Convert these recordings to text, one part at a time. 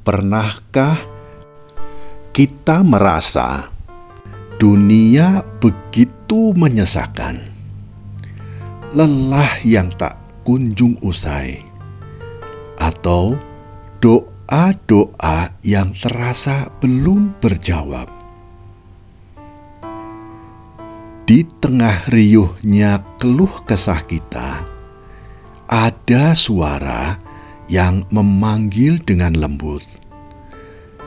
Pernahkah kita merasa dunia begitu menyesakan, lelah yang tak kunjung usai, atau doa-doa yang terasa belum berjawab? Di tengah riuhnya keluh kesah kita, ada suara yang memanggil dengan lembut,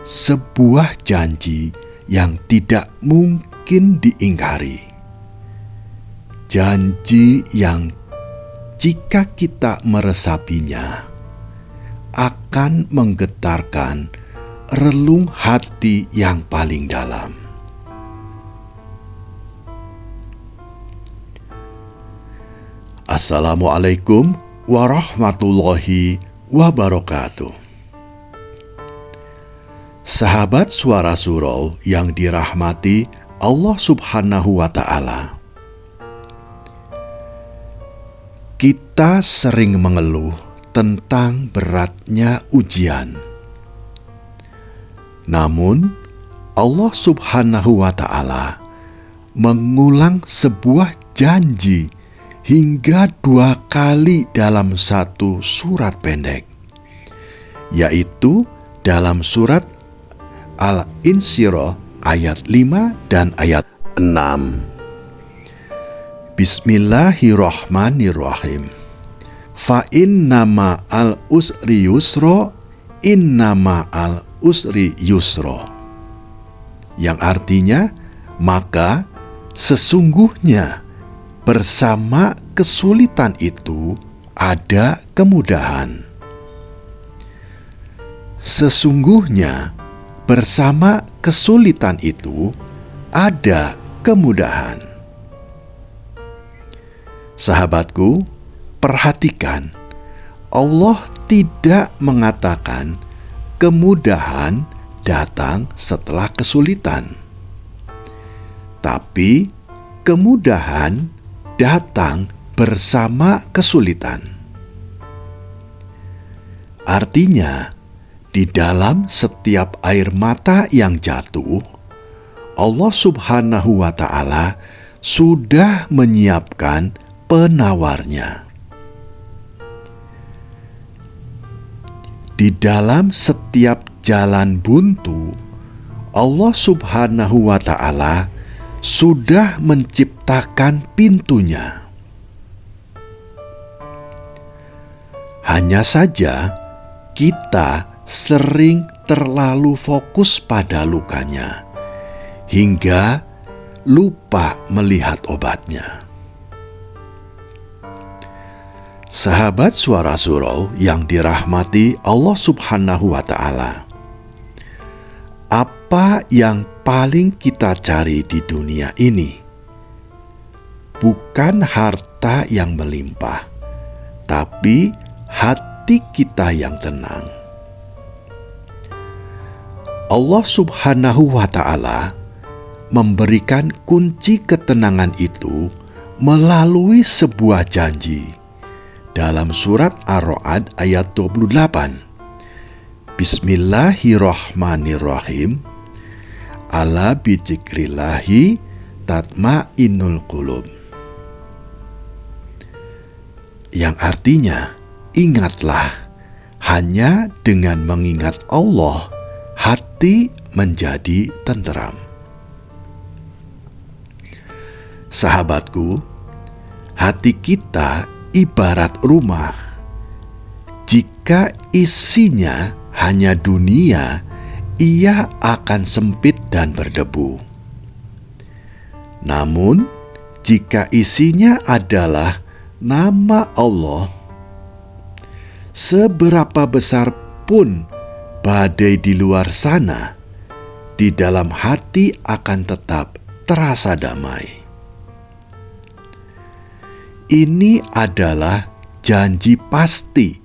sebuah janji yang tidak mungkin diingkari. Janji yang jika kita meresapinya akan menggetarkan relung hati yang paling dalam. Assalamualaikum warahmatullahi wabarakatuh. Sahabat Suara Surau yang dirahmati Allah Subhanahu wa Ta'ala, kita sering mengeluh tentang beratnya ujian. Namun, Allah Subhanahu wa Ta'ala mengulang sebuah janji hingga 2 kali dalam satu surat pendek, yaitu dalam surat Al-Insyirah ayat 5 dan ayat 6. Bismillahirrahmanirrahim. Fa innama al-usri yusra, innama al-usri yusra. Yang artinya, maka sesungguhnya bersama kesulitan itu ada kemudahan. Sesungguhnya bersama kesulitan itu ada kemudahan. Sahabatku, perhatikan, Allah tidak mengatakan kemudahan datang setelah kesulitan, tapi kemudahan datang bersama kesulitan. Artinya, di dalam setiap air mata yang jatuh, Allah Subhanahu wa Ta'ala sudah menyiapkan penawarnya. Di dalam setiap jalan buntu, Allah Subhanahu wa Ta'ala sudah menciptakan pintunya. Hanya saja kita sering terlalu fokus pada lukanya hingga lupa melihat obatnya. Sahabat Suara Surau yang dirahmati Allah Subhanahu wa Ta'ala, apa yang paling kita cari di dunia ini? Bukan harta yang melimpah, tapi hati kita yang tenang. Allah Subhanahu wa Ta'ala memberikan kunci ketenangan itu melalui sebuah janji dalam surat Ar-Ra'd ayat 28. Bismillahirrahmanirrahim. Ala bidzikrillahi tatma'innul qulub. Yang artinya, ingatlah, hanya dengan mengingat Allah, hati menjadi tenteram. Sahabatku, hati kita ibarat rumah. Jika isinya hanya dunia, ia akan sempit dan berdebu. Namun, jika isinya adalah nama Allah, seberapa besar pun badai di luar sana, di dalam hati akan tetap terasa damai. Ini adalah janji pasti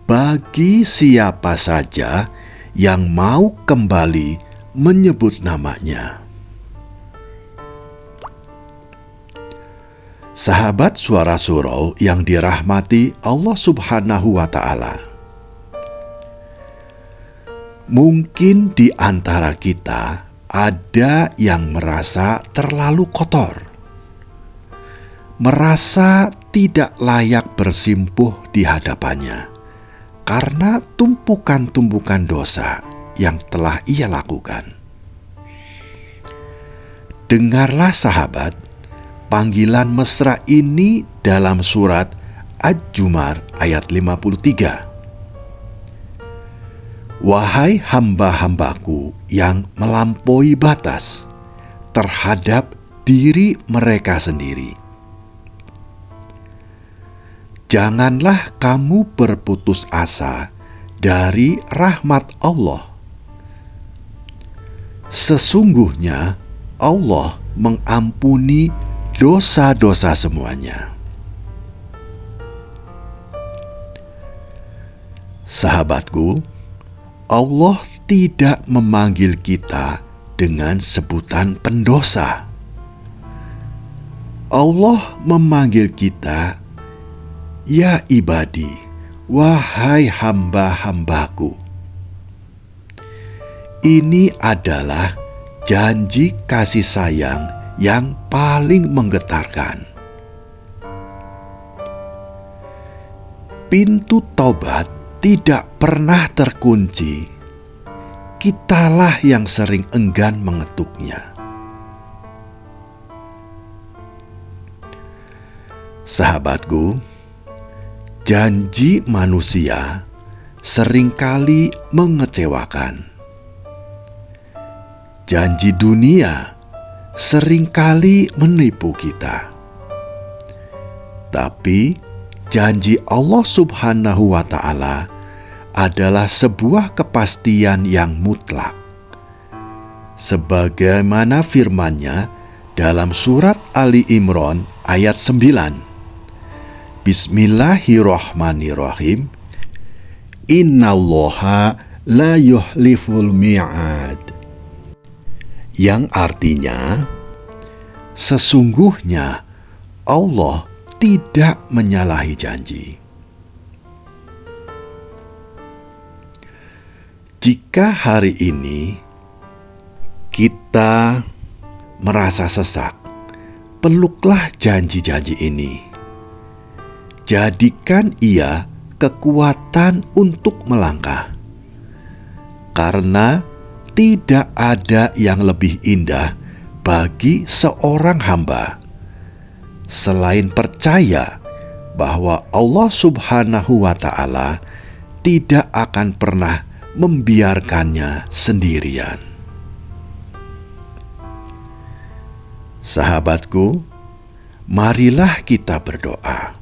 bagi siapa saja yang mau kembali menyebut namanya. Sahabat Suara Surau yang dirahmati Allah Subhanahu wa Ta'ala, Mungkin di antara kita ada yang merasa terlalu kotor, merasa tidak layak bersimpuh di hadapannya karena tumpukan-tumpukan dosa yang telah ia lakukan. Dengarlah sahabat, panggilan mesra ini dalam surat Az-Zumar ayat 53. Wahai hamba-hambaku yang melampaui batas terhadap diri mereka sendiri, janganlah kamu berputus asa dari rahmat Allah. Sesungguhnya Allah mengampuni dosa-dosa semuanya. Sahabatku, Allah tidak memanggil kita dengan sebutan pendosa. Allah memanggil kita, "Ya ibadi, wahai hamba-hambaku." Ini adalah janji kasih sayang yang paling menggetarkan. Pintu taubat tidak pernah terkunci. Kitalah yang sering enggan mengetuknya. Sahabatku, janji manusia seringkali mengecewakan. Janji dunia seringkali menipu kita. Tapi janji Allah Subhanahu wa Ta'ala adalah sebuah kepastian yang mutlak. Sebagaimana firman-Nya dalam surat Ali Imran ayat 9. Bismillahirrahmanirrahim. Innallaha la yuhliful mi'ad. Yang artinya, sesungguhnya Allah tidak menyalahi janji. Jika hari ini kita merasa sesak, peluklah janji-janji ini. Jadikan ia kekuatan untuk melangkah. Karena tidak ada yang lebih indah bagi seorang hamba selain percaya bahwa Allah Subhanahu wa Ta'ala tidak akan pernah membiarkannya sendirian. Sahabatku, marilah kita berdoa.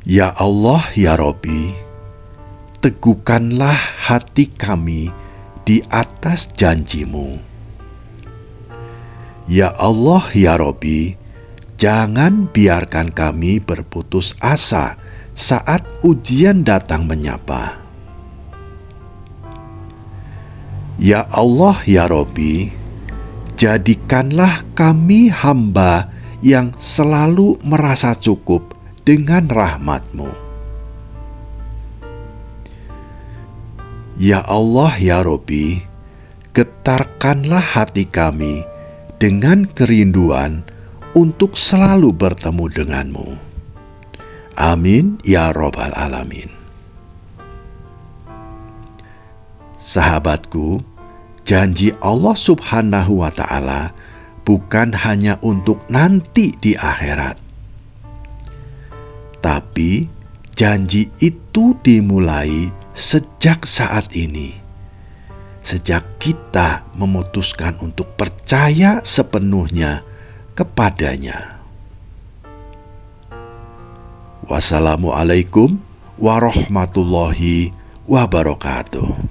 Ya Allah, ya Robbi, teguhkanlah hati kami di atas janji-Mu. Ya Allah, ya Robbi, jangan biarkan kami berputus asa saat ujian datang menyapa. Ya Allah, ya Robbi, jadikanlah kami hamba yang selalu merasa cukup dengan rahmat-Mu. Ya Allah, ya Robbi, getarkanlah hati kami dengan kerinduan untuk selalu bertemu dengan-Mu. Amin ya Rabbal Alamin. Sahabatku, janji Allah Subhanahu wa Ta'ala bukan hanya untuk nanti di akhirat, tapi janji itu dimulai sejak saat ini, sejak kita memutuskan untuk percaya sepenuhnya kepadanya. Wassalamualaikum warahmatullahi wabarakatuh.